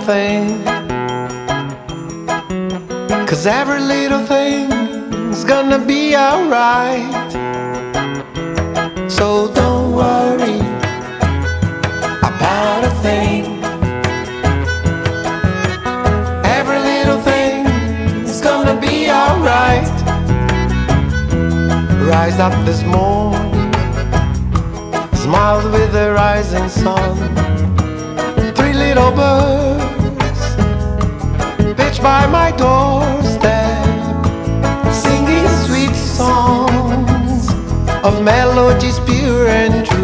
thing, 'cause every little thing's gonna be alright. So don't worry about a thing. Every little thing's gonna be alright. Rise up this morning, smiled with the rising sun. Three little birds pitched by my doorstep, singing sweet songs of melodies pure and true.